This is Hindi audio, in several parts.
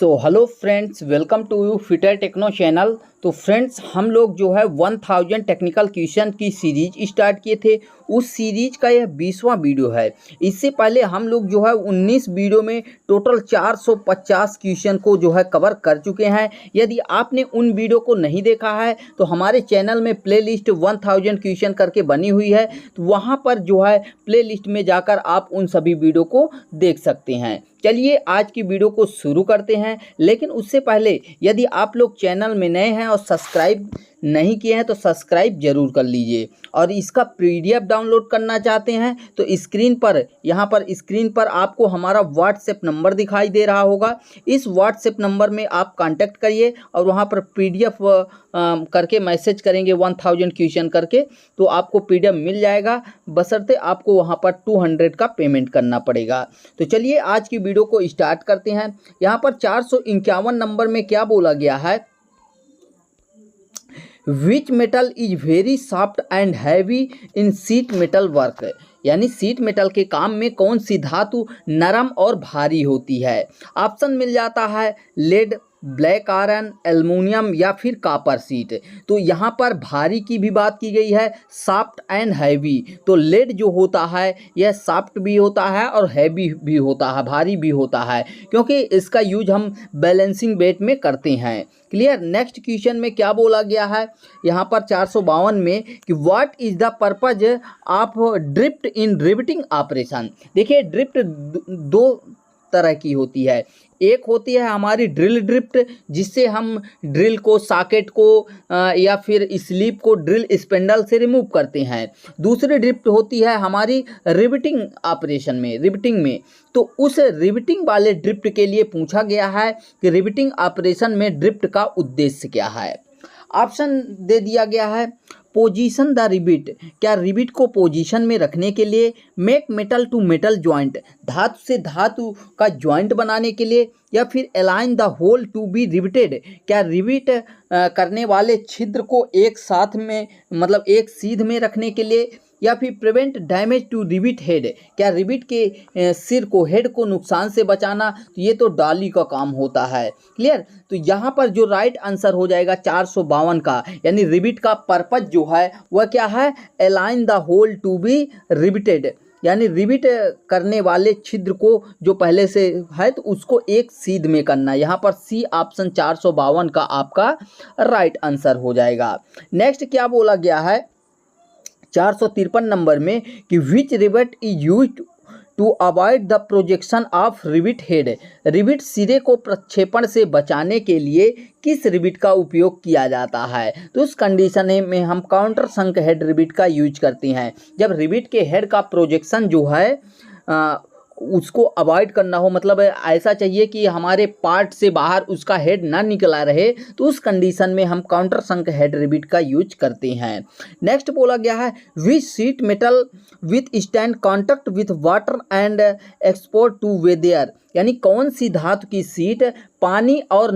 Hello friends, welcome to you fitter techno channel. तो फ्रेंड्स, हम लोग जो है 1000 टेक्निकल क्वेश्चन की सीरीज स्टार्ट किए थे। उस सीरीज का यह 20वां वीडियो है। इससे पहले हम लोग जो है 19 वीडियो में टोटल 450 क्वेश्चन को जो है कवर कर चुके हैं। यदि आपने उन वीडियो को नहीं देखा है तो हमारे चैनल में प्लेलिस्ट 1000 क्वेश्चन करके बनी हुई है, तो वहाँ पर जो है प्लेलिस्ट में जाकर आप उन सभी वीडियो को देख सकते हैं। चलिए आज की वीडियो को शुरू करते हैं, लेकिन उससे पहले यदि आप लोग चैनल में नए हैं और सब्सक्राइब नहीं किए हैं तो सब्सक्राइब जरूर कर लीजिए। और इसका पीडीएफ डाउनलोड करना चाहते हैं तो यहाँ पर स्क्रीन पर आपको हमारा व्हाट्सएप नंबर दिखाई दे रहा होगा। इस व्हाट्सएप नंबर में आप कांटेक्ट करिए और वहाँ पर पीडीएफ करके मैसेज करेंगे 1000 क्वेश्चन करके, तो आपको पीडीएफ मिल जाएगा, बशर्ते आपको वहाँ पर 200 का पेमेंट करना पड़ेगा। तो चलिए आज की वीडियो को स्टार्ट करते हैं। यहाँ पर 451 नंबर में क्या बोला गया है, which metal is very soft and heavy in seat metal work, यानी सीट मेटल के काम में कौन सी धातु नरम और भारी होती है। ऑप्शन मिल जाता है लेड, ब्लैक आयरन, एल्युमिनियम या फिर कॉपर सीट। तो यहाँ पर भारी की भी बात की गई है, सॉफ्ट एंड हैवी। तो लेड जो होता है यह सॉफ्ट भी होता है और हैवी भी होता है, भारी भी होता है, क्योंकि इसका यूज हम बैलेंसिंग वेट में करते हैं। क्लियर। नेक्स्ट क्वेश्चन में क्या बोला गया है यहाँ पर 452 में कि what is the purpose of drift in riveting operation. देखिए, ड्रिफ्ट दो तरह की होती है। एक होती है हमारी ड्रिल ड्रिफ्ट, जिससे हम ड्रिल को, सॉकेट को या फिर स्लीप को ड्रिल स्पेंडल से रिमूव करते हैं। दूसरी ड्रिफ्ट होती है हमारी रिवेटिंग ऑपरेशन में, रिवेटिंग में। तो उस रिवेटिंग वाले ड्रिफ्ट के लिए पूछा गया है कि रिवेटिंग ऑपरेशन में ड्रिफ्ट का उद्देश्य क्या है। ऑप्शन दे दिया गया है, पोजीशन द रिबिट, क्या रिबिट को पोजीशन में रखने के लिए, make metal to metal joint, धातु से धातु का जॉइंट बनाने के लिए, या फिर align the hole to be riveted, क्या रिबिट करने वाले छिद्र को एक साथ में, मतलब एक सीध में रखने के लिए, या फिर prevent damage to rivet head, क्या रिबिट के सिर को, हेड को नुकसान से बचाना। तो ये तो डाली का काम होता है। क्लियर। तो यहाँ पर जो राइट आंसर हो जाएगा 452 का, यानी रिबिट का पर्पज जो है वह क्या है, align the hole to be riveted, यानी रिबिट करने वाले छिद्र को जो पहले से है तो उसको एक सीध में करना। यहाँ पर सी ऑप्शन 452 का आपका राइट आंसर हो जाएगा। नेक्स्ट क्या बोला गया है 453 नंबर में कि which rivet is used to avoid the projection of rivet head, rivet सिरे को प्रक्षेपण से बचाने के लिए किस रिबिट का उपयोग किया जाता है। तो उस कंडीशन में हम काउंटर संक हेड रिबिट का यूज करते हैं। जब रिबिट के हेड का प्रोजेक्शन जो है उसको अवॉइड करना हो, मतलब ऐसा चाहिए कि हमारे पार्ट से बाहर उसका हेड ना निकला रहे, तो उस कंडीशन में हम काउंटर संक हेड रिबिट का यूज करते हैं। नेक्स्ट बोला गया है, which sheet metal withstand contact with water and export to weather, यानी कौन सी धातु की सीट पानी और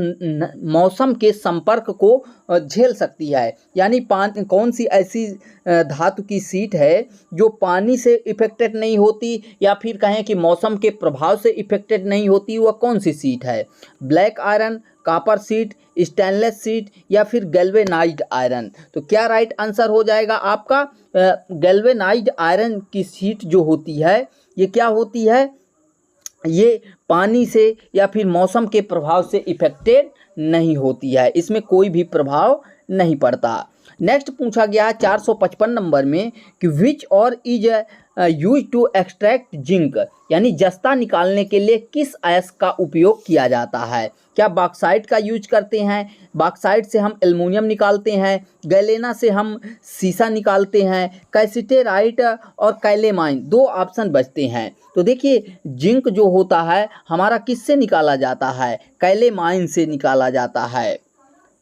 मौसम के संपर्क को झेल सकती है। यानी कौन सी ऐसी धातु की सीट है जो पानी से इफेक्टेड नहीं होती, या फिर कहें कि मौसम के प्रभाव से इफेक्टेड नहीं होती, वह कौन सी सीट है। Black iron, copper seat, stainless seat, या फिर गैल्वेनाइज्ड आयरन। तो क्या राइट आंसर हो जाएगा आपका, गैल्वेनाइज्ड आयरन की सीट जो होती है ये क्या होती है, ये पानी से या फिर मौसम के प्रभाव से इफेक्टेड नहीं होती है, इसमें कोई भी प्रभाव नहीं पड़ता। नेक्स्ट पूछा गया 455 नंबर में कि which ore is use to extract zinc, यानी जस्ता निकालने के लिए किस अयस्क का उपयोग किया जाता है। क्या बॉक्साइट का यूज करते हैं, बॉक्साइट से हम एल्युमिनियम निकालते हैं, गैलेना से हम सीसा निकालते हैं, कैसिटेराइट और कैलेमाइन, दो ऑप्शन बचते हैं। तो देखिए, जिंक जो होता है हमारा किससे निकाला जाता है, कैलेमाइन से निकाला जाता है।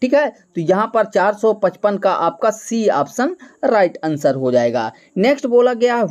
ठीक है। तो यहाँ पर 455 का आपका सी ऑप्शन राइट आंसर हो जाएगा। नेक्स्ट बोला गया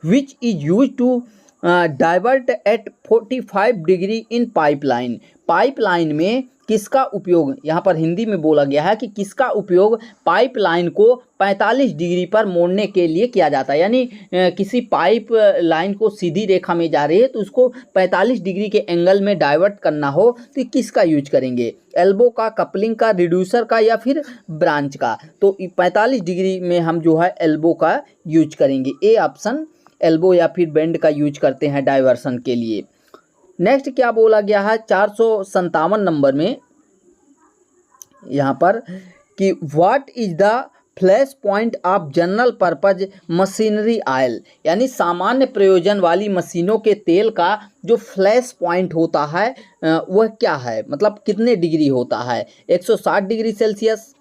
which is use to divert at 45 degree in pipeline. Pipeline में किसका उपयोग, यहाँ पर हिंदी में बोला गया है कि किसका उपयोग पाइपलाइन को 45 डिग्री पर मोड़ने के लिए किया जाता है। यानी किसी पाइप लाइन को सीधी रेखा में जा रही है तो उसको 45 डिग्री के एंगल में डाइवर्ट करना हो तो किसका यूज करेंगे, एल्बो का, कपलिंग का, रिड्यूसर का या फिर ब्रांच का। तो 45 डिग्री में हम जो है एल्बो का यूज करेंगे। ए ऑप्शन, एल्बो या फिर बेंड का यूज करते हैं डाइवर्सन के लिए। नेक्स्ट क्या बोला गया है 457 नंबर में यहाँ पर कि what is the flash point of general purpose machinery oil. यानी सामान्य प्रयोजन वाली मशीनों के तेल का जो फ्लैश पॉइंट होता है वह क्या है, मतलब कितने डिग्री होता है, 160 डिग्री सेल्सियस,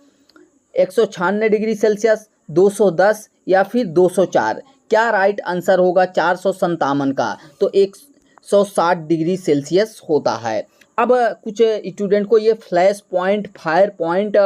196 डिग्री सेल्सियस, 210 या फिर 204। क्या राइट आंसर होगा 457 का, तो 160 डिग्री सेल्सियस होता है। अब कुछ स्टूडेंट को ये फ्लैश पॉइंट, फायर पॉइंट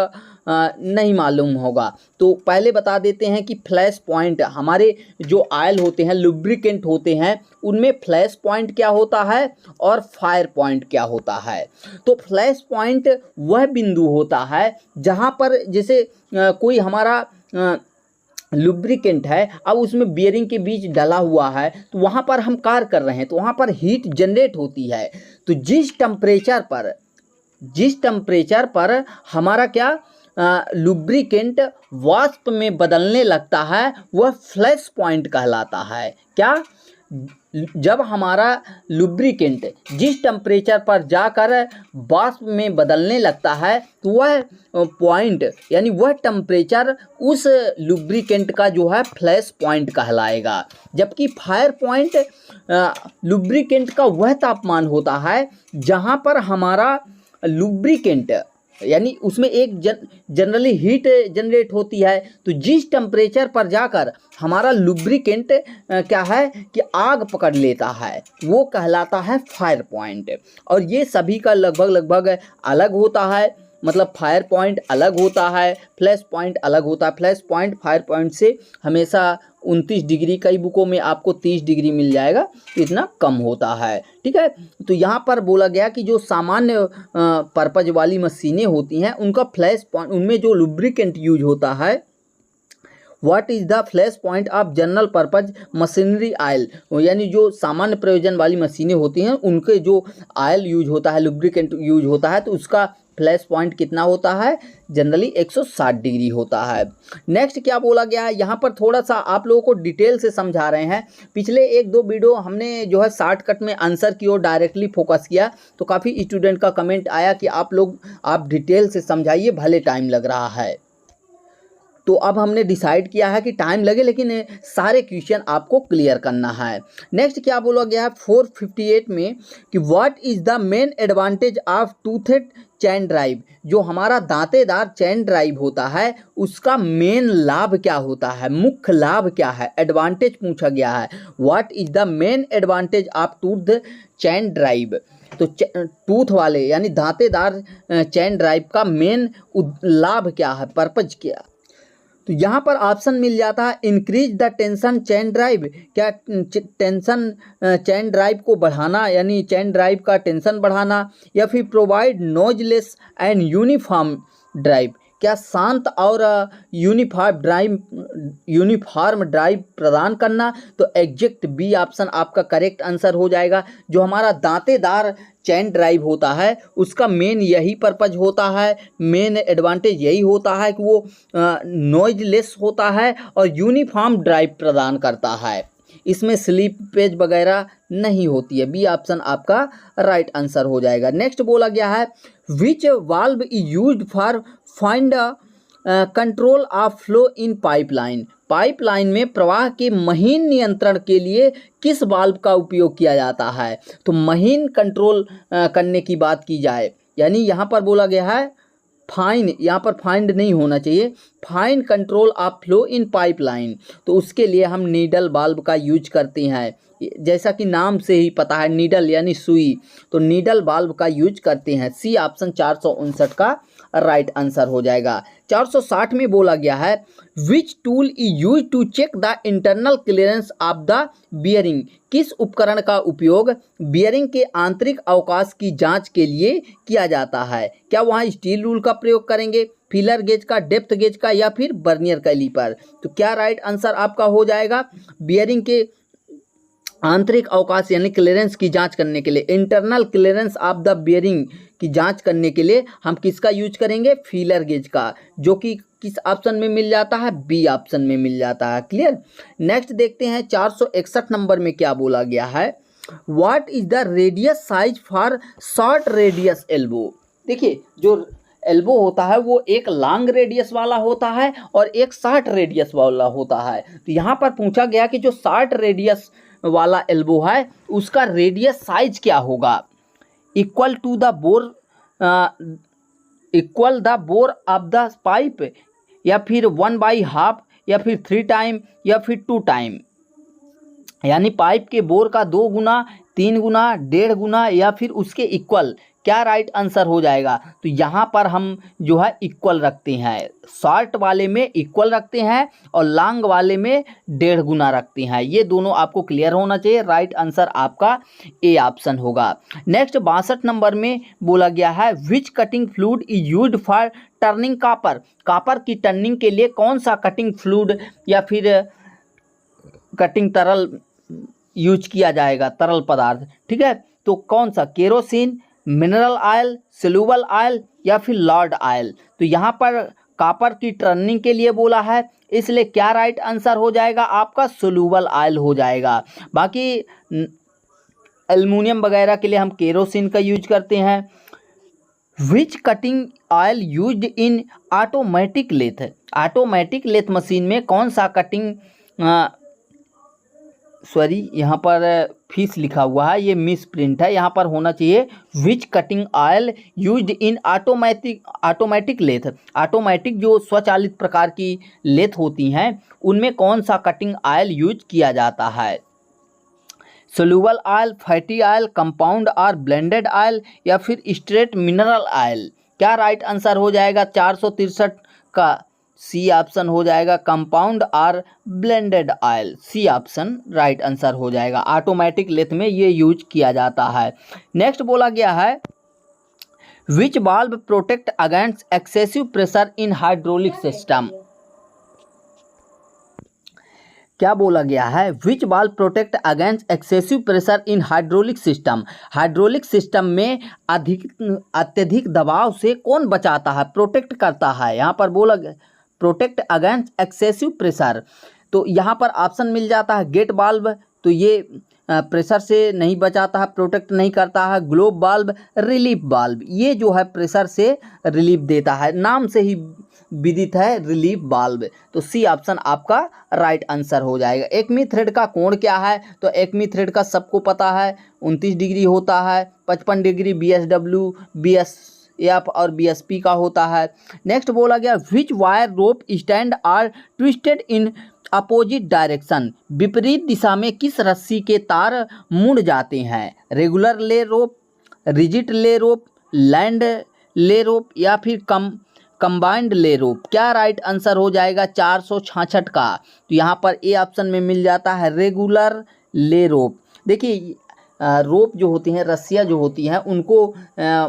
नहीं मालूम होगा, तो पहले बता देते हैं कि फ्लैश पॉइंट हमारे जो ऑयल होते हैं, लुब्रिकेंट होते हैं, उनमें फ्लैश पॉइंट क्या होता है और फायर पॉइंट क्या होता है। तो फ्लैश पॉइंट वह बिंदु होता है जहाँ पर जैसे कोई हमारा लुब्रिकेंट है, अब उसमें बियरिंग के बीच डला हुआ है तो वहाँ पर हम कार्य कर रहे हैं तो वहाँ पर हीट जनरेट होती है। तो जिस टेम्परेचर पर हमारा क्या लुब्रिकेंट वाष्प में बदलने लगता है वह फ्लैश पॉइंट कहलाता है। क्या, जब हमारा लुब्रिकेंट जिस टेम्परेचर पर जाकर वाष्प में बदलने लगता है तो वह पॉइंट यानी वह टेम्परेचर उस लुब्रिकेंट का जो है फ्लैश पॉइंट कहलाएगा। जबकि फायर पॉइंट लुब्रिकेंट का वह तापमान होता है जहाँ पर हमारा लुब्रिकेंट यानी उसमें एक जनरली हीट जनरेट होती है, तो जिस टेम्परेचर पर जाकर हमारा लुब्रिकेंट क्या है कि आग पकड़ लेता है वो कहलाता है फायर पॉइंट। और ये सभी का लगभग अलग होता है, मतलब फायर पॉइंट अलग होता है, फ्लैश पॉइंट अलग होता है। फ्लैश पॉइंट फायर पॉइंट से हमेशा 29 डिग्री, कई बुकों में आपको 30 डिग्री मिल जाएगा, तो इतना कम होता है। ठीक है, तो यहाँ पर बोला गया कि जो सामान्य पर्पज वाली मशीनें होती हैं उनका फ्लैश पॉइंट, उनमें जो लुब्रिकेंट यूज होता है, what is the flash point of general purpose machinery oil. यानी जो सामान्य प्रयोजन वाली मशीनें होती हैं उनके जो ऑयल यूज होता है, लुब्रिकेंट यूज होता है, तो उसका फ्लैश पॉइंट कितना होता है, जनरली 160 डिग्री होता है। नेक्स्ट क्या बोला गया है, यहाँ पर थोड़ा सा आप लोगों को डिटेल से समझा रहे हैं। पिछले 1-2 वीडियो हमने जो है शॉर्टकट में आंसर की ओर डायरेक्टली फोकस किया, तो काफ़ी स्टूडेंट का कमेंट आया कि आप डिटेल से समझाइए, भले टाइम लग रहा है। तो अब हमने डिसाइड किया है कि टाइम लगे लेकिन सारे क्वेश्चन आपको क्लियर करना है। नेक्स्ट क्या बोला गया है 458 में कि what is the main advantage of toothed chain drive. जो हमारा दांतेदार चैन ड्राइव होता है उसका मेन लाभ क्या होता है, मुख्य लाभ क्या है, एडवांटेज पूछा गया है। What is the main advantage of tooth chain drive. तो टूथ वाले यानी दांतेदार चैन ड्राइव का मेन लाभ क्या है, पर्पज क्या। तो यहाँ पर ऑप्शन मिल जाता है increase the tension chain drive. क्या टेंशन चैन ड्राइव को बढ़ाना, यानी चैन ड्राइव का टेंशन बढ़ाना, या फिर provide noiseless and uniform drive. क्या शांत और यूनिफॉर्म ड्राइव प्रदान करना। तो एग्जैक्ट बी ऑप्शन आपका करेक्ट आंसर हो जाएगा। जो हमारा दांतेदार चैन ड्राइव होता है उसका मेन यही पर्पज होता है, मेन एडवांटेज यही होता है कि वो नॉइजलेस होता है और यूनिफॉर्म ड्राइव प्रदान करता है, इसमें स्लीपेज वगैरह नहीं होती है। बी ऑप्शन आपका राइट आंसर हो जाएगा। नेक्स्ट बोला गया है which valve is used for find control of flow in pipeline. Pipeline में प्रवाह के महीन नियंत्रण के लिए किस वाल्व का उपयोग किया जाता है। तो महीन कंट्रोल करने की बात की जाए, यानी यहाँ पर बोला गया है फाइन, यहाँ पर फाइंड नहीं होना चाहिए, fine control of flow in pipeline. तो उसके लिए हम नीडल वाल्व का यूज करते हैं। जैसा कि नाम से ही पता है नीडल यानी सुई, तो नीडल बाल्ब का यूज करते हैं। सी ऑप्शन 459 का राइट आंसर हो जाएगा। 460 में बोला गया है which tool is use to check the internal clearance of the bearing. किस उपकरण का उपयोग बियरिंग के आंतरिक अवकाश की जांच के लिए किया जाता है? क्या वहाँ स्टील रूल का प्रयोग करेंगे, फीलर गेज का, डेप्थ गेज का, या फिर बर्नियर कैलीपर? तो क्या राइट आंसर आपका हो जाएगा? बियरिंग के आंतरिक अवकाश यानी क्लियरेंस की जांच करने के लिए, internal clearance of the bearing की जांच करने के लिए हम किसका यूज करेंगे? फीलर गेज का, जो कि किस ऑप्शन में मिल जाता है? बी ऑप्शन में मिल जाता है। क्लियर। नेक्स्ट देखते हैं 461 नंबर में क्या बोला गया है, what is the radius size for short radius elbow. देखिए जो एल्बो होता है वो एक लॉन्ग रेडियस वाला होता है और एक शॉर्ट रेडियस वाला होता है। तो यहाँ पर पूछा गया कि जो शॉर्ट रेडियस वाला एल्बो है उसका रेडियस साइज क्या होगा? Equal to the bore, equal the bore of the pipe, या फिर 1/2, या फिर 3 टाइम, या फिर 2 टाइम। यानी पाइप के बोर का 2 गुना, 3 गुना, 1.5 गुना, या फिर उसके इक्वल। क्या राइट आंसर हो जाएगा? तो यहाँ पर हम जो है इक्वल रखते हैं, शॉर्ट वाले में इक्वल रखते हैं और लॉन्ग वाले में 1.5 गुना रखते हैं। ये दोनों आपको क्लियर होना चाहिए। राइट आंसर आपका ए ऑप्शन होगा। नेक्स्ट 62 नंबर में बोला गया है which cutting fluid is used for turning copper. Copper की टर्निंग के लिए कौन सा कटिंग फ्लूइड या फिर कटिंग तरल यूज किया जाएगा? तरल पदार्थ, ठीक है। तो कौन सा? Kerosene, mineral oil, soluble oil, या फिर लॉर्ड ऑयल? तो यहाँ पर कॉपर की टर्निंग के लिए बोला है, इसलिए क्या राइट आंसर हो जाएगा आपका? सोल्यूबल ऑयल हो जाएगा। बाकी एल्युमिनियम वगैरह के लिए हम केरोसिन का यूज करते हैं। Which cutting oil used in automatic lathe. Automatic lathe machine में कौन सा कटिंग, सॉरी यहाँ पर फीस लिखा हुआ है, ये मिस प्रिंट है, यहाँ पर होना चाहिए which cutting oil used in automatic lathe. Automatic जो स्वचालित प्रकार की लेथ होती हैं उनमें कौन सा कटिंग ऑयल यूज किया जाता है? Soluble oil, fatty oil, compound और ब्लेंडेड ऑयल, या फिर स्ट्रेट मिनरल ऑयल? क्या राइट आंसर हो जाएगा 463 का? सी ऑप्शन हो जाएगा, कंपाउंड और blended oil. C option right answer हो जाएगा। ऑटोमेटिक लेथ में ये यूज किया जाता है। नेक्स्ट बोला गया है which valve protect against excessive pressure in hydraulic system. क्या बोला गया है? Which valve protect against excessive pressure in hydraulic system. Hydraulic system में अत्यधिक दबाव से कौन बचाता है, प्रोटेक्ट करता है? यहाँ पर बोला गया प्रोटेक्ट अगेंस्ट एक्सेसिव प्रेशर, तो यहाँ पर ऑप्शन मिल जाता है गेट वाल्व, तो ये प्रेशर से नहीं बचाता है, प्रोटेक्ट नहीं करता है। ग्लोब वाल्व, रिलीफ वाल्व, ये जो है प्रेशर से रिलीफ देता है, नाम से ही विदित है रिलीफ वाल्व। तो सी ऑप्शन आपका राइट आंसर हो जाएगा। एकमी थ्रेड का कोण क्या है? तो एकमी थ्रेड का सबको पता है 29 डिग्री होता है, 55 डिग्री BSW, BSF और BSP का होता है। नेक्स्ट बोला गया which wire rope stand are twisted in opposite direction. विपरीत दिशा में किस रस्सी के तार मुड़ जाते हैं? रेगुलर ले रोप, रिजिड ले रोप, लैंड ले रोप, या फिर कंबाइंड ले रोप? क्या राइट आंसर हो जाएगा 466 का? तो यहाँ पर ए ऑप्शन में मिल जाता है रेगुलर ले रोप। देखिए रोप जो होती हैं, रस्सियाँ जो होती हैं, उनको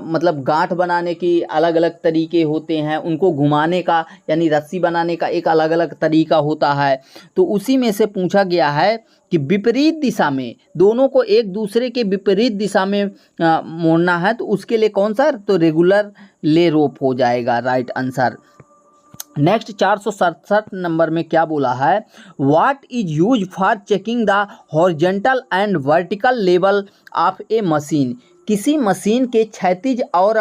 मतलब गांठ बनाने की अलग अलग तरीके होते हैं, उनको घुमाने का यानी रस्सी बनाने का एक अलग अलग तरीका होता है। तो उसी में से पूछा गया है कि विपरीत दिशा में, दोनों को एक दूसरे के विपरीत दिशा में मोड़ना है, तो उसके लिए कौन सा? तो रेगुलर ले रोप हो जाएगा राइट आंसर। नेक्स्ट 467 नंबर में क्या बोला है? What is use for checking the horizontal and vertical level of A machine. किसी मशीन के क्षैतिज और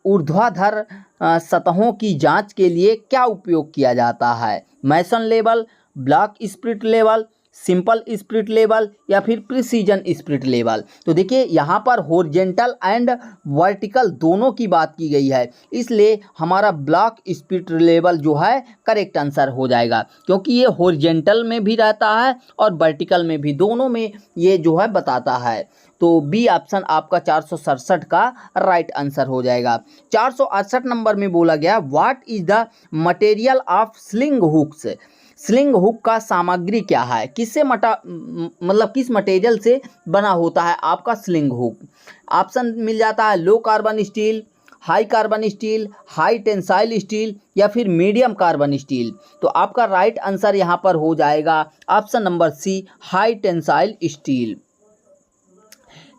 ऊर्ध्वाधर सतहों की जांच के लिए क्या उपयोग किया जाता है? Mason level, block spirit level, simple spirit level या फिर प्रिसीजन स्पिरिट लेवल। तो देखिए यहाँ पर हॉरिजॉन्टल एंड वर्टिकल दोनों की बात की गई है, इसलिए हमारा ब्लॉक स्पिरिट लेवल जो है करेक्ट आंसर हो जाएगा, क्योंकि ये हॉरिजॉन्टल में भी रहता है और वर्टिकल में भी, दोनों में ये जो है बताता है। तो बी ऑप्शन आपका 467 का राइट आंसर हो जाएगा। 468 नंबर में बोला गया what is the material of sling hooks. Sling hook का सामग्री क्या है, किससे मतलब किस मटेरियल से बना होता है आपका स्लिंग हुक। ऑप्शन मिल जाता है low carbon steel, high carbon steel, high tensile steel या फिर मीडियम कार्बन स्टील। तो आपका राइट आंसर यहाँ पर हो जाएगा option number C, high tensile steel.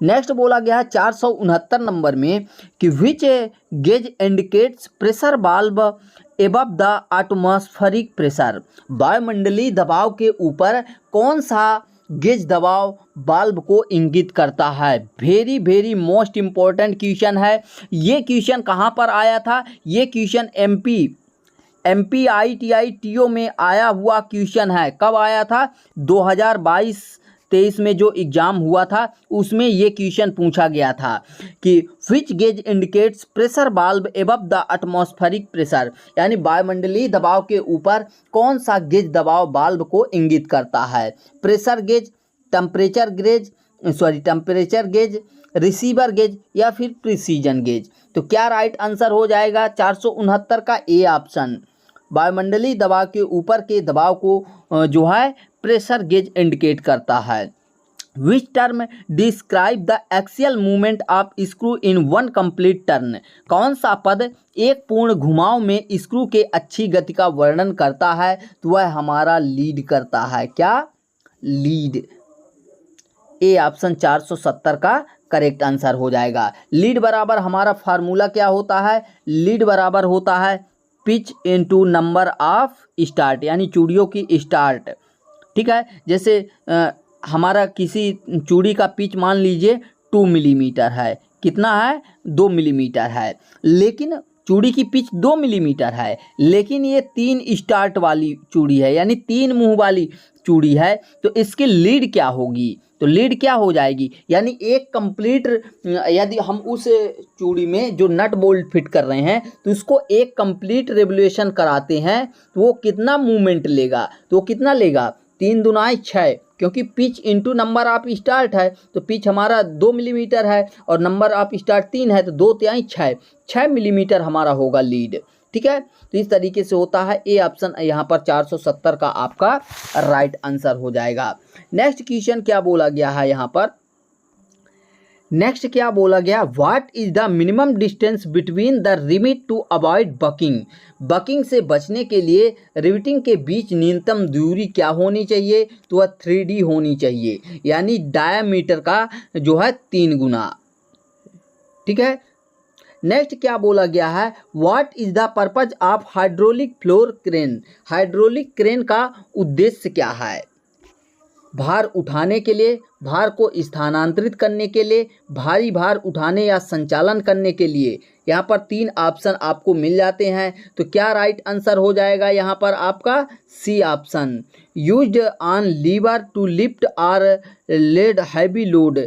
Next बोला गया है 469 नंबर में कि which gauge indicates pressure valve above the atmospheric pressure. वायुमंडलीय दबाव के ऊपर कौन सा गेज दबाव वाल्व को इंगित करता है। Very very most important question है। ये क्वेश्चन कहाँ पर आया था, ये क्वेश्चन एमपी ITI TO में आया हुआ क्वेश्चन है। कब आया था, 2022-23 में जो एग्ज़ाम हुआ था उसमें ये क्वेश्चन पूछा गया था कि which gauge indicates pressure valve above the atmospheric pressure, यानी वायुमंडलीय दबाव के ऊपर कौन सा गेज दबाव वाल्व को इंगित करता है। Pressure gauge, temperature gauge, receiver gauge या फिर प्रिसीजन गेज। तो क्या राइट आंसर हो जाएगा 469 का ए ऑप्शन। वायुमंडलीय दबाव के ऊपर के दबाव को जो है प्रेशर गेज इंडिकेट करता है। Which term describe the axial movement of screw in one complete turn. कौन सा पद एक पूर्ण घुमाव में स्क्रू के अच्छी गति का वर्णन करता है, तो वह हमारा लीड करता है। क्या, लीड। ए ऑप्शन 470 का करेक्ट आंसर हो जाएगा। लीड बराबर हमारा फार्मूला क्या होता है, लीड बराबर होता है pitch into number of start, यानी चूड़ियों की स्टार्ट। ठीक है, जैसे हमारा किसी चूड़ी का पिच मान लीजिए 2 मिलीमीटर है, कितना है, 2 मिलीमीटर है, लेकिन चूड़ी की पिच 2 मिलीमीटर है, लेकिन ये 3 स्टार्ट वाली चूड़ी है, यानी 3 मुंह वाली चूड़ी है। तो इसकी लीड क्या होगी, तो लीड क्या हो जाएगी, यानी एक कंप्लीट, यदि हम उस चूड़ी में जो नट बोल्ट फिट कर रहे हैं तो उसको एक कंप्लीट रेवोल्यूशन कराते हैं तो वो कितना मूवमेंट लेगा, तो वो कितना लेगा, 3 दूनाई 6, क्योंकि pitch into number of start है, तो पिच हमारा 2 मिलीमीटर है और नंबर ऑफ स्टार्ट 3 है, तो 2 तिहाई 6 मिलीमीटर हमारा होगा लीड। ठीक है, तो इस तरीके से होता है। ए ऑप्शन यहाँ पर 470 का आपका राइट आंसर हो जाएगा। नेक्स्ट क्वेश्चन क्या बोला गया है यहाँ पर, नेक्स्ट क्या बोला गया, what is the minimum distance between the rivet to avoid buckling. Buckling से बचने के लिए रिविटिंग के बीच न्यूनतम दूरी क्या होनी चाहिए, तो वह 3D होनी चाहिए, यानी डायामीटर का जो है 3 गुना। ठीक है, नेक्स्ट क्या बोला गया है, what is the purpose of hydraulic floor crane. Hydraulic crane का उद्देश्य क्या है, भार उठाने के लिए, भार को स्थानांतरित करने के लिए, भारी भार उठाने या संचालन करने के लिए। यहाँ पर 3 ऑप्शन आपको मिल जाते हैं, तो क्या राइट आंसर हो जाएगा यहाँ पर आपका C option, used on lever to lift और लेड हैवी लोड,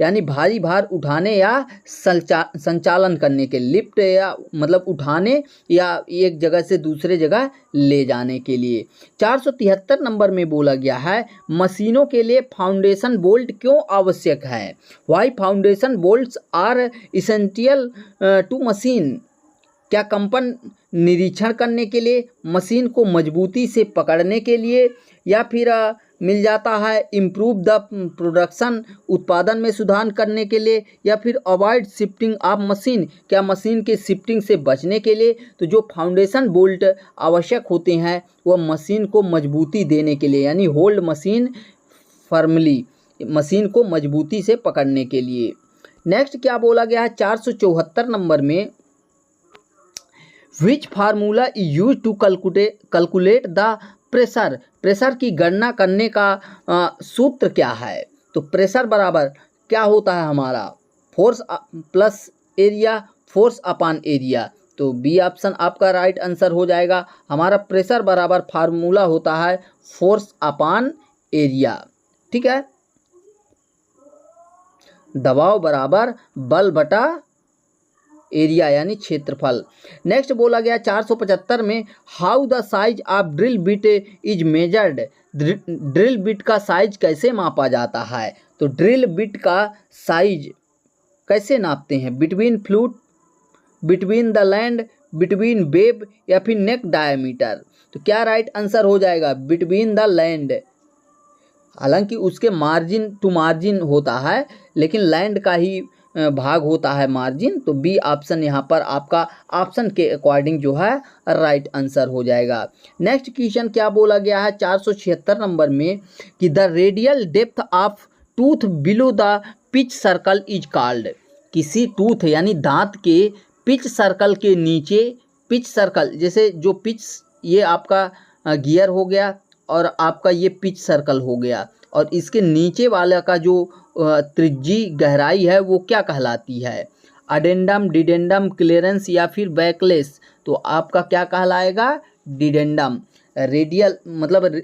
यानी भारी भार उठाने या संचालन करने के, लिफ्ट या मतलब उठाने या एक जगह से दूसरे जगह ले जाने के लिए। 473 नंबर में बोला गया है मशीनों के लिए फाउंडेशन बोल्ट क्यों आवश्यक है। Why foundation bolts are essential to machine. क्या कंपन निरीक्षण करने के लिए, मशीन को मजबूती से पकड़ने के लिए, या फिर मिल जाता है इम्प्रूव द प्रोडक्शन, उत्पादन में सुधार करने के लिए, या फिर अवॉइड शिफ्टिंग ऑफ मशीन, क्या मशीन के शिफ्टिंग से बचने के लिए। तो जो फाउंडेशन बोल्ट आवश्यक होते हैं वह मशीन को मजबूती देने के लिए, यानी होल्ड मशीन फर्मली, मशीन को मजबूती से पकड़ने के लिए। नेक्स्ट क्या बोला गया है 474 नंबर में, which formula is use to calculate the pressure. Pressure की गणना करने का सूत्र क्या है, तो प्रेशर बराबर क्या होता है हमारा, force plus area, force upon area. तो बी ऑप्शन आपका राइट आंसर हो जाएगा। हमारा प्रेशर बराबर फार्मूला होता है फोर्स अपॉन एरिया। ठीक है, दबाव बराबर बल बटा एरिया यानी क्षेत्रफल। नेक्स्ट बोला गया 475 में, how the size of drill bit is measured. Drill bit का साइज कैसे मापा जाता है? तो ड्रिल बिट का साइज कैसे नापते हैं? Between flute, between the land, between web या फिर नेक डायमीटर। तो क्या राइट आंसर हो जाएगा? Between the land. हालांकि उसके मार्जिन टू मार्जिन होता है, लेकिन लैंड का ही भाग होता है मार्जिन। तो बी ऑप्शन यहाँ पर आपका ऑप्शन के अकॉर्डिंग जो है राइट आंसर हो जाएगा। नेक्स्ट क्वेश्चन क्या बोला गया है 476 नंबर में कि the radial depth of tooth below the pitch circle is called. किसी टूथ यानी दांत के पिच सर्कल के नीचे, पिच सर्कल जैसे जो पिच, ये आपका गियर हो गया और आपका ये पिच सर्कल हो गया, और इसके नीचे वाला का जो त्रिज्यी गहराई है वो क्या कहलाती है? अडेंडम, डिडेंडम, क्लियरेंस या फिर बैकलेस। तो आपका क्या कहलाएगा? डिडेंडम। रेडियल मतलब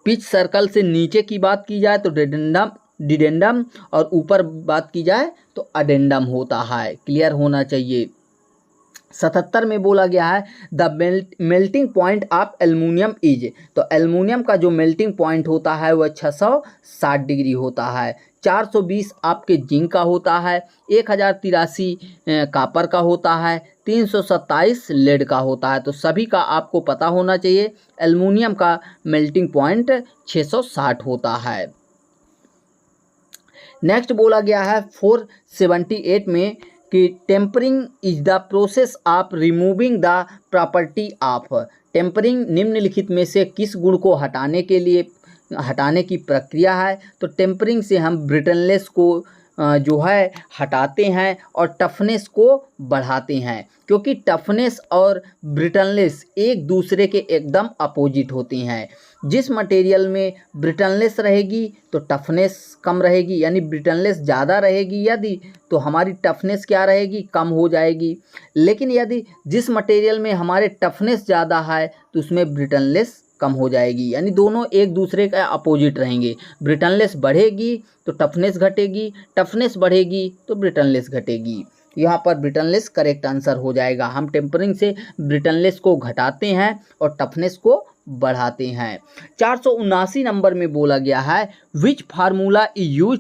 पिच सर्कल से नीचे की बात की जाए तो डिडेंडम, और ऊपर बात की जाए तो अडेंडम होता है। क्लियर होना चाहिए। 77 में बोला गया है the melting point of aluminium is. तो एल्युमिनियम का जो मेल्टिंग पॉइंट होता है वह 660 डिग्री होता है। 420 आपके जिंक का होता है, 1083 कापर का होता है, 327 लेड का होता है। तो सभी का आपको पता होना चाहिए। एल्युमिनियम का मेल्टिंग पॉइंट 660 होता है। नेक्स्ट बोला गया है 478 में कि tempering is the process of removing the property of. Tempering निम्नलिखित में से किस गुण को हटाने की प्रक्रिया है? तो टेम्परिंग से हम ब्रिटलनेस को जो है हटाते हैं और टफनेस को बढ़ाते हैं, क्योंकि टफनेस और ब्रिटलनेस एक दूसरे के एकदम अपोजिट होते हैं। जिस मटेरियल में ब्रिटलनेस रहेगी तो टफनेस कम रहेगी, यानी ब्रिटलनेस ज़्यादा रहेगी यदि, तो हमारी टफनेस क्या रहेगी? कम हो जाएगी। लेकिन यदि जिस मटेरियल में हमारे टफनेस ज़्यादा है तो उसमें ब्रिटलनेस कम हो जाएगी, यानी दोनों एक दूसरे का अपोजिट रहेंगे। ब्रिटलनेस बढ़ेगी तो टफनेस घटेगी, टफनेस बढ़ेगी तो ब्रिटलनेस घटेगी। यहाँ पर ब्रिटलनेस करेक्ट आंसर हो जाएगा। हम टेम्परिंग से ब्रिटलनेस को घटाते हैं और टफनेस को बढ़ाते हैं। 479 नंबर में बोला गया है which formula is use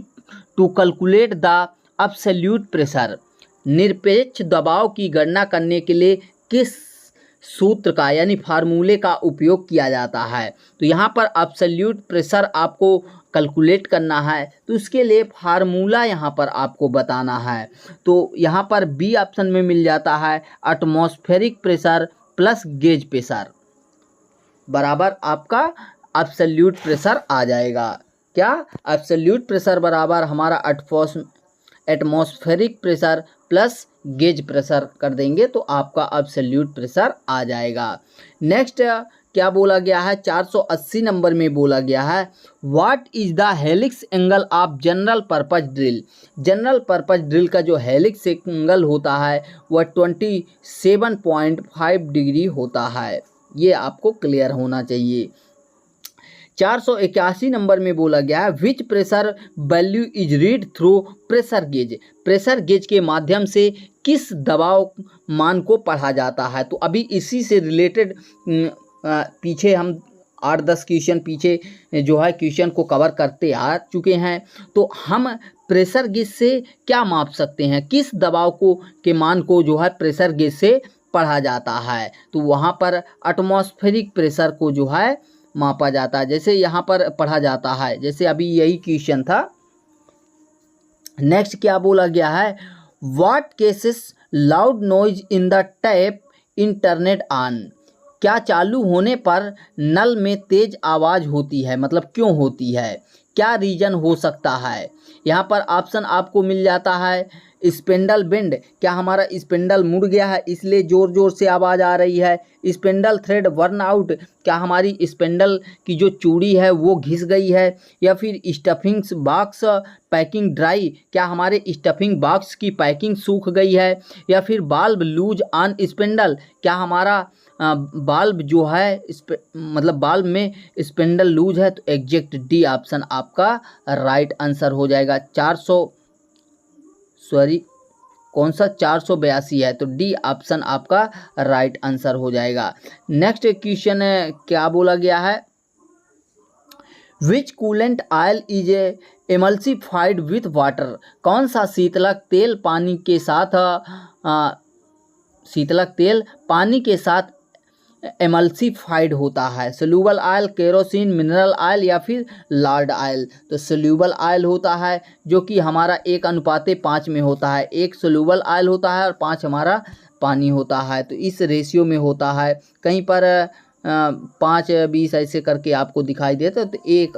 to calculate the absolute pressure. निरपेक्ष दबाव की गणना करने के लिए किस सूत्र का यानी फार्मूले का उपयोग किया जाता है? तो यहाँ पर एब्सोल्यूट प्रेशर आपको कैलकुलेट करना है, तो उसके लिए फार्मूला यहाँ पर आपको बताना है। तो यहाँ पर बी ऑप्शन में मिल जाता है atmospheric pressure plus gauge pressure बराबर आपका एब्सोल्यूट प्रेशर आ जाएगा। क्या? एब्सोल्यूट प्रेशर बराबर हमारा atmospheric pressure plus gauge pressure कर देंगे तो आपका एब्सोल्यूट प्रेशर आ जाएगा। नेक्स्ट क्या बोला गया है 480 नंबर में बोला गया है what is the helix angle of general purpose drill. General purpose drill का जो हेलिक्स एंगल होता है वह 27.5 डिग्री होता है। ये आपको क्लियर होना चाहिए। 481 नंबर में बोला गया है विच pressure value is read through pressure gauge. Pressure gauge के माध्यम से किस दबाव मान को पढ़ा जाता है? तो अभी इसी से रिलेटेड पीछे हम 8-10 क्वेश्चन पीछे जो है क्वेश्चन को कवर करते आ चुके हैं। तो हम प्रेशर गेज से क्या माप सकते हैं? किस दबाव को के मान को जो है प्रेशर गेज से पढ़ा जाता है? तो वहाँ पर एटमॉस्फेरिक प्रेशर को जो है मापा जाता है। जैसे यहाँ पर पढ़ा जाता है, जैसे अभी यही क्वेश्चन था। नेक्स्ट क्या बोला गया है what causes loud noise in the tap in turned on. क्या चालू होने पर नल में तेज आवाज़ होती है, मतलब क्यों होती है? क्या रीजन हो सकता है? यहाँ पर ऑप्शन आपको मिल जाता है स्पेंडल बेंड, क्या हमारा स्पेंडल मुड़ गया है इसलिए ज़ोर ज़ोर से आवाज़ आ रही है? स्पेंडल थ्रेड बर्न आउट, क्या हमारी स्पेंडल की जो चूड़ी है वो घिस गई है? या फिर स्टफिंग बॉक्स पैकिंग ड्राई, क्या हमारे स्टफिंग बॉक्स की पैकिंग सूख गई है? या फिर बाल्ब लूज ऑन स्पेंडल, क्या हमारा बाल्ब जो है मतलब बाल्ब में स्पिंडल लूज है, तो एग्जैक्ट डी ऑप्शन आपका राइट आंसर हो जाएगा। 482 है, तो डी ऑप्शन आपका राइट आंसर हो जाएगा। नेक्स्ट क्वेश्चन क्या बोला गया है, which coolant oil is emulsified with water. कौन सा शीतलक तेल पानी के साथ एमल्सिफाइड होता है। Soluble oil, kerosene, mineral oil या फिर लॉर्ड ऑयल। तो सोल्यूबल ऑयल होता है जो कि हमारा 1:5 में होता है। 1 सोल्यूबल ऑयल होता है और 5 हमारा पानी होता है। तो इस रेशियो में होता है। कहीं पर 5-20 ऐसे करके आपको दिखाई देता है, तो एक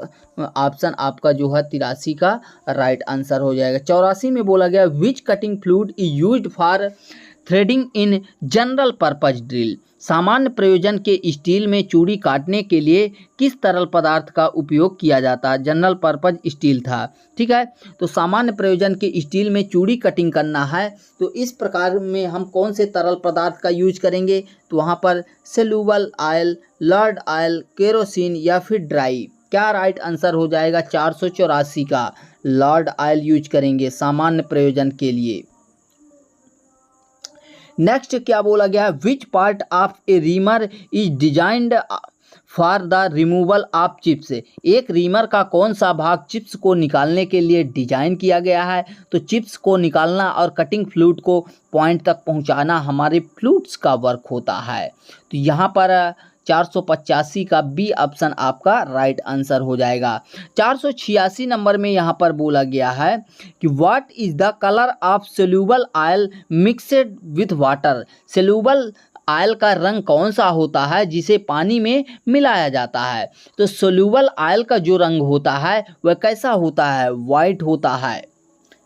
ऑप्शन आपका जो है 83 का राइट आंसर हो जाएगा। 84 में बोला गया which cutting fluid is used for threading in general purpose drill. सामान्य प्रयोजन के स्टील में चूड़ी काटने के लिए किस तरल पदार्थ का उपयोग किया जाता है। जनरल पर्पज स्टील था, ठीक है। तो सामान्य प्रयोजन के स्टील में चूड़ी कटिंग करना है, तो इस प्रकार में हम कौन से तरल पदार्थ का यूज करेंगे, तो वहाँ पर soluble oil, Lord oil, kerosene या फिर ड्राई। क्या राइट आंसर हो जाएगा 484 का, लॉर्ड ऑयल यूज करेंगे सामान्य प्रयोजन के लिए। नेक्स्ट क्या बोला गया, which part of A reamer is designed for the removal of chips. एक रीमर का कौन सा भाग चिप्स को निकालने के लिए डिजाइन किया गया है। तो चिप्स को निकालना और कटिंग फ्लूइड को पॉइंट तक पहुंचाना हमारे फ्लूइड्स का वर्क होता है। तो यहाँ पर 485 का बी ऑप्शन आपका राइट आंसर हो जाएगा। 486 नंबर में यहाँ पर बोला गया है कि what is the colour of soluble oil mixed with water. Soluble oil का रंग कौन सा होता है जिसे पानी में मिलाया जाता है। तो सोल्यूबल ऑयल का जो रंग होता है वह कैसा होता है, वाइट होता है।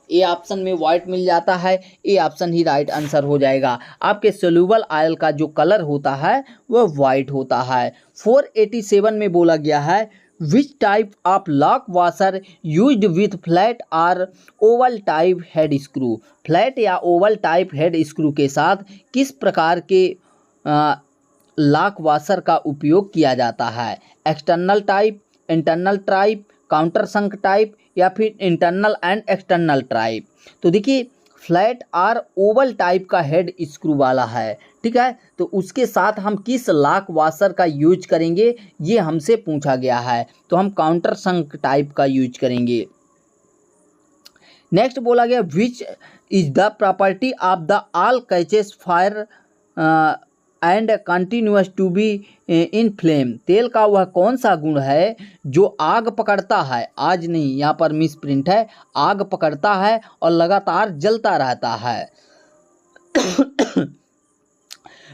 ए ऑप्शन में वाइट मिल जाता है, A option he right answer हो जाएगा। आपके सोल्यूबल ऑयल का जो कलर होता है वह वाइट होता है। 487 में बोला गया है which type of lock washer used with flat और oval type head screw. Flat या ओवल टाइप हेड स्क्रू के साथ किस प्रकार के लॉक वाशर का उपयोग किया जाता है। External type, internal type, counter संक टाइप या फिर इंटरनल एंड एक्सटर्नल टाइप। तो देखिए फ्लैट और ओवल टाइप का हेड स्क्रू वाला है, ठीक है। तो उसके साथ हम किस लॉक वाशर का यूज करेंगे ये हमसे पूछा गया है, तो हम काउंटर संक टाइप का यूज करेंगे। नेक्स्ट बोला गया which is the property of the oil catches fire and continuous to be in flame. तेल का वह कौन सा गुण है जो आग पकड़ता है, आज नहीं, यहाँ पर मिस प्रिंट है, आग पकड़ता है और लगातार जलता रहता है।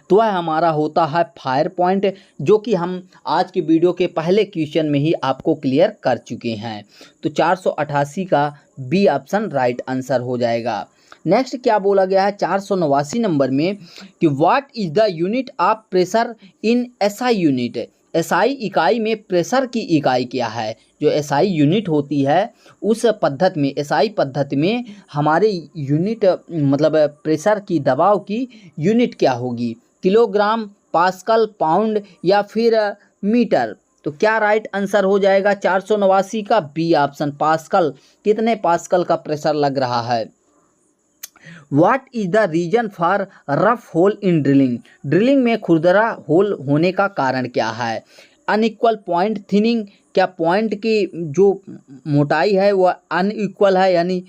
तो वह हमारा होता है फायर पॉइंट, जो कि हम आज की वीडियो के पहले क्वेश्चन में ही आपको क्लियर कर चुके हैं। तो 488 का बी ऑप्शन राइट आंसर हो जाएगा। नेक्स्ट क्या बोला गया है 489 नंबर में कि what is the unit of pressure in SI unit. SI इकाई में प्रेशर की इकाई क्या है। जो एसआई यूनिट होती है उस पद्धति में, एसआई पद्धति में हमारे यूनिट मतलब प्रेशर की, दबाव की यूनिट क्या होगी, किलोग्राम, पास्कल, पाउंड या फिर मीटर। तो क्या राइट आंसर हो जाएगा 489 का बी ऑप्शन, पास्कल। कितने पास्कल का प्रेशर लग रहा है। What is the reason for rough hole in drilling. Drilling में खुरदरा होल होने का कारण क्या है। अनइक्वल पॉइंट थिनिंग, क्या पॉइंट की जो मोटाई है वह अनइक्वल है यानी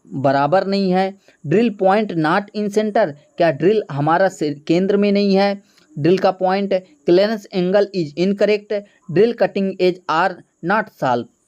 बराबर नहीं है। Drill point not in centre, क्या ड्रिल हमारा केंद्र में नहीं है ड्रिल का point. Clearance angle is incorrect, drill cutting edge are not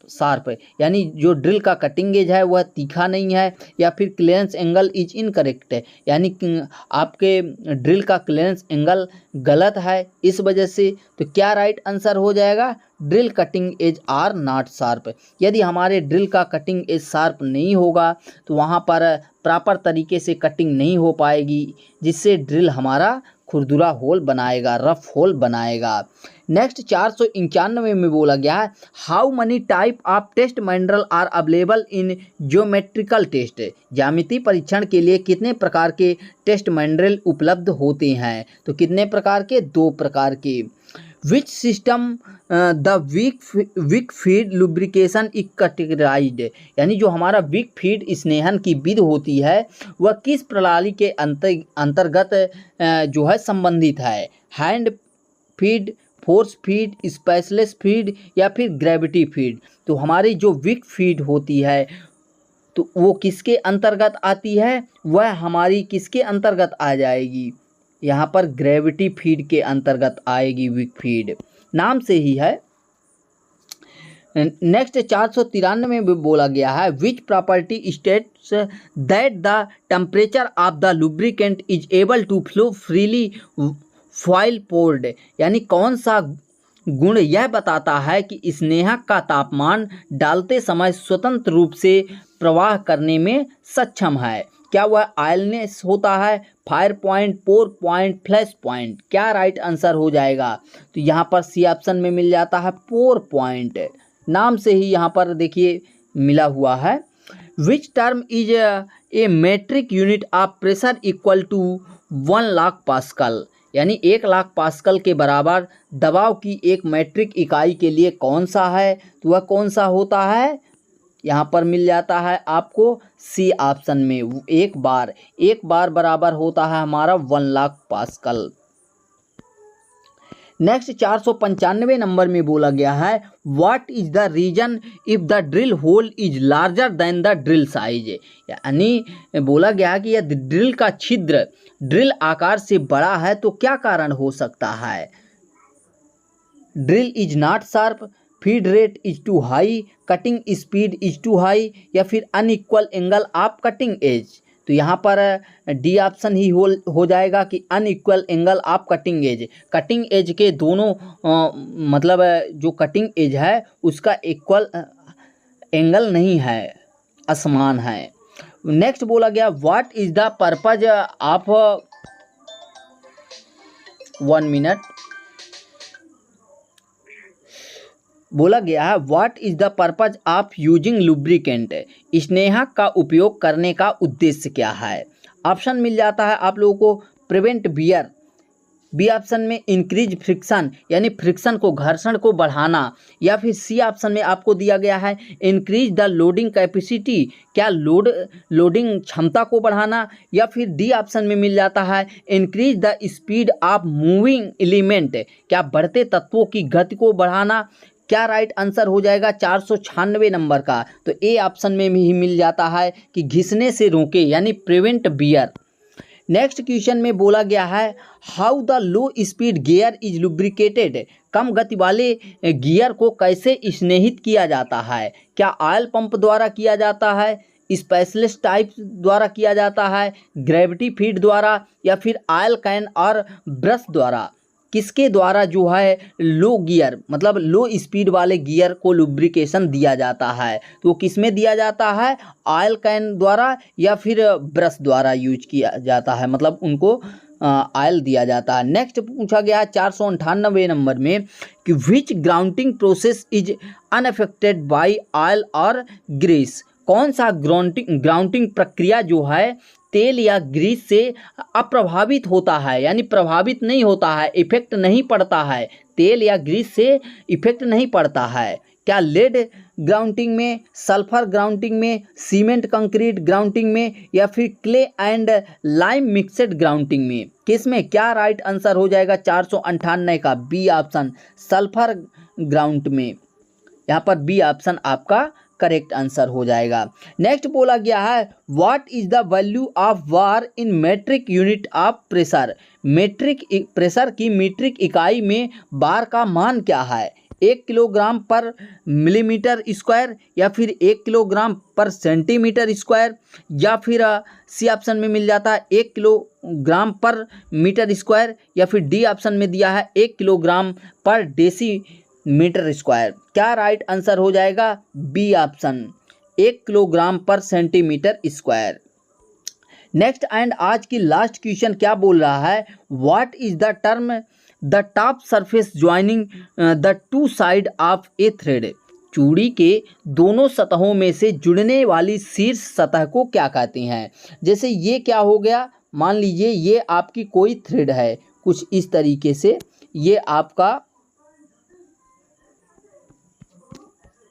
sharp, यानी जो ड्रिल का कटिंग एज है वह तीखा नहीं है। या फिर क्लियरेंस एंगल इज इनकरेक्ट है, यानी आपके ड्रिल का क्लियरेंस एंगल गलत है इस वजह से। तो क्या राइट आंसर हो जाएगा, drill cutting edge are not sharp. यदि हमारे ड्रिल का कटिंग एज शार्प नहीं होगा तो वहाँ पर प्रॉपर तरीके से कटिंग नहीं हो पाएगी, जिससे ड्रिल हमारा खुरदुरा होल बनाएगा, रफ होल बनाएगा। नेक्स्ट 491 में बोला गया है how many type of test mineral are available in geometrical test. ज्यामितीय परीक्षण के लिए कितने प्रकार के टेस्ट मिनरल उपलब्ध होते हैं? तो कितने प्रकार के? 2 प्रकार के। Which system the wick feed lubrication is categorised, यानी जो हमारा वीक फीड स्नेहन की विधि होती है वह किस प्रणाली के अंतर्गत जो है संबंधित है? Hand feed, force feed, specialist feed या फिर ग्रेविटी फीड। तो हमारी जो वीक फीड होती है तो वो किसके अंतर्गत आती है? वह हमारी किसके अंतर्गत आ जाएगी? यहाँ पर ग्रेविटी फीड के अंतर्गत आएगी वीक फीड, नाम से ही है। नेक्स्ट 493 में बोला गया है which property states that the temperature of the lubricant is able to flow freely foil poured, यानी कौन सा गुण यह बताता है कि स्नेहक का तापमान डालते समय स्वतंत्र रूप से प्रवाह करने में सक्षम है? क्या वह आयलनेस होता है, fire point, pour point, flash point? क्या राइट आंसर हो जाएगा? तो यहाँ पर सी ऑप्शन में मिल जाता है पोर पॉइंट, नाम से ही यहाँ पर देखिए मिला हुआ है। Which term is a metric unit of pressure equal to 1 lakh pascal, यानी 1 लाख पास्कल के बराबर दबाव की एक मैट्रिक इकाई के लिए कौन सा है? तो वह कौन सा होता है? यहाँ पर मिल जाता है आपको सी ऑप्शन में एक बार बराबर होता है हमारा 1 लाख पास्कल। नेक्स्ट 495 नंबर में बोला गया है what is the reason if the drill hole is larger than the drill size, यानी बोला गया कि यदि ड्रिल का छिद्र ड्रिल आकार से बड़ा है तो क्या कारण हो सकता है? Drill is not sharp, feed rate is too high, cutting speed is too high या फिर unequal angle of cutting edge. तो यहाँ पर डी ऑप्शन ही हो जाएगा कि unequal angle of cutting edge. Cutting edge के दोनों मतलब जो कटिंग एज है उसका इक्वल एंगल नहीं है, असमान है। नेक्स्ट बोला गया what is the purpose of 1 minute बोला गया है what is the purpose of using lubricant, स्नेहक का उपयोग करने का उद्देश्य क्या है? ऑप्शन मिल जाता है आप लोगों को प्रिवेंट बियर, बी ऑप्शन में इंक्रीज फ्रिक्शन यानी फ्रिक्शन को, घर्षण को बढ़ाना, या फिर सी ऑप्शन में आपको दिया गया है इंक्रीज द लोडिंग कैपेसिटी, क्या लोडिंग क्षमता को बढ़ाना, या फिर डी ऑप्शन में मिल जाता है increase the speed of moving element, क्या बढ़ते तत्वों की गति को बढ़ाना। क्या राइट आंसर हो जाएगा 496 नंबर का? तो ए ऑप्शन में भी मिल जाता है कि घिसने से रोके यानी प्रिवेंट बियर। नेक्स्ट क्वेश्चन में बोला गया है how the low speed gear is lubricated, कम गति वाले गियर को कैसे स्नेहित किया जाता है? क्या ऑयल पंप द्वारा किया जाता है, स्पेशलिस्ट टाइप द्वारा किया जाता है, ग्रेविटी फीड द्वारा, या फिर ऑयल कैन और ब्रश द्वारा? किसके द्वारा जो है लो गियर मतलब लो स्पीड वाले गियर को लुब्रिकेशन दिया जाता है? तो किस में दिया जाता है? ऑयल कैन द्वारा या फिर ब्रश द्वारा यूज किया जाता है, मतलब उनको ऑयल दिया जाता है। नेक्स्ट पूछा गया 498 नंबर में कि which grounding process is unaffected by oil और ग्रीस, कौन सा ग्राउंडिंग प्रक्रिया जो है तेल या ग्रीस से अप्रभावित होता है, यानी प्रभावित नहीं होता है, इफेक्ट नहीं पड़ता है, तेल या ग्रीस से इफेक्ट नहीं पड़ता है? क्या लेड ग्राउंडिंग में, सल्फर ग्राउंडिंग में, सीमेंट कंक्रीट ग्राउंडिंग में, या फिर clay and lime mixed grounding में? किस में क्या राइट आंसर हो जाएगा 498 का? बी ऑप्शन सल्फर ग्राउंड में, यहाँ पर बी ऑप्शन आपका करेक्ट आंसर हो जाएगा। नेक्स्ट बोला गया है what is the value of bar in metric unit of pressure, metric pressure की मीट्रिक इकाई में बार का मान क्या है? 1 किलोग्राम पर मिलीमीटर स्क्वायर, या फिर 1 किलोग्राम पर सेंटीमीटर स्क्वायर, या फिर सी ऑप्शन में मिल जाता है 1 किलोग्राम पर मीटर स्क्वायर, या फिर डी ऑप्शन में दिया है 1 किलोग्राम पर डेसीमीटर स्क्वायर? क्या राइट आंसर हो जाएगा? बी ऑप्शन 1 किलोग्राम पर सेंटीमीटर स्क्वायर। नेक्स्ट एंड आज की लास्ट क्वेश्चन क्या बोल रहा है, what is the term the top surface joining the two side of A thread. चूड़ी के दोनों सतहों में से जुड़ने वाली शीर्ष सतह को क्या कहते हैं। जैसे ये क्या हो गया, मान लीजिए ये आपकी कोई थ्रेड है, कुछ इस तरीके से ये आपका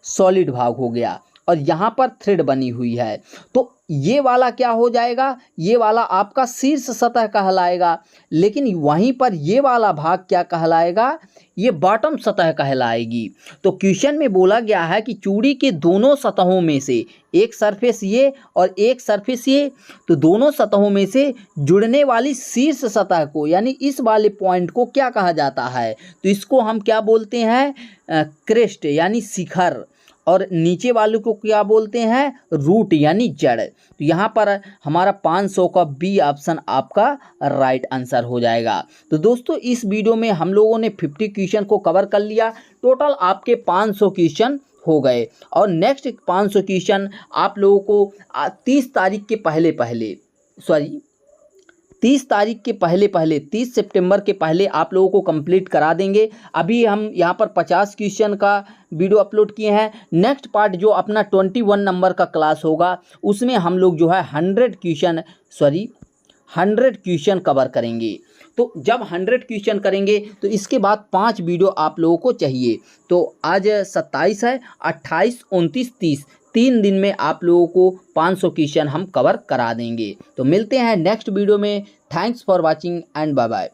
सॉलिड भाग हो गया और यहाँ पर थ्रेड बनी हुई है, तो ये वाला क्या हो जाएगा, ये वाला आपका शीर्ष सतह कहलाएगा। लेकिन वहीं पर ये वाला भाग क्या कहलाएगा, ये बॉटम सतह कहलाएगी। तो क्वेश्चन में बोला गया है कि चूड़ी के दोनों सतहों में से एक सरफेस ये और एक सरफेस ये, तो दोनों सतहों में से जुड़ने वाली शीर्ष सतह को यानी इस वाले पॉइंट को क्या कहा जाता है, तो इसको हम क्या बोलते हैं, क्रेस्ट यानी शिखर, और नीचे वाले को क्या बोलते हैं, रूट यानी जड़। तो यहाँ पर हमारा 500 का बी ऑप्शन आपका राइट आंसर हो जाएगा। तो दोस्तों इस वीडियो में हम लोगों ने 50 क्वेश्चन को कवर कर लिया, टोटल आपके 500 क्वेश्चन हो गए और नेक्स्ट 500 क्वेश्चन आप लोगों को 30 तारीख के पहले 30 सितंबर के पहले आप लोगों को कंप्लीट करा देंगे। अभी हम यहाँ पर 50 क्वेश्चन का वीडियो अपलोड किए हैं। नेक्स्ट पार्ट जो अपना 21 नंबर का क्लास होगा उसमें हम लोग जो है 100 क्वेश्चन कवर करेंगे। तो जब 100 क्वेश्चन करेंगे तो इसके बाद 5 वीडियो आप लोगों को चाहिए। तो आज 27 है, 28, 29, 30 3 दिन में आप लोगों को 500 क्वेश्चन हम कवर करा देंगे। तो मिलते हैं नेक्स्ट वीडियो में। Thanks for watching and bye bye.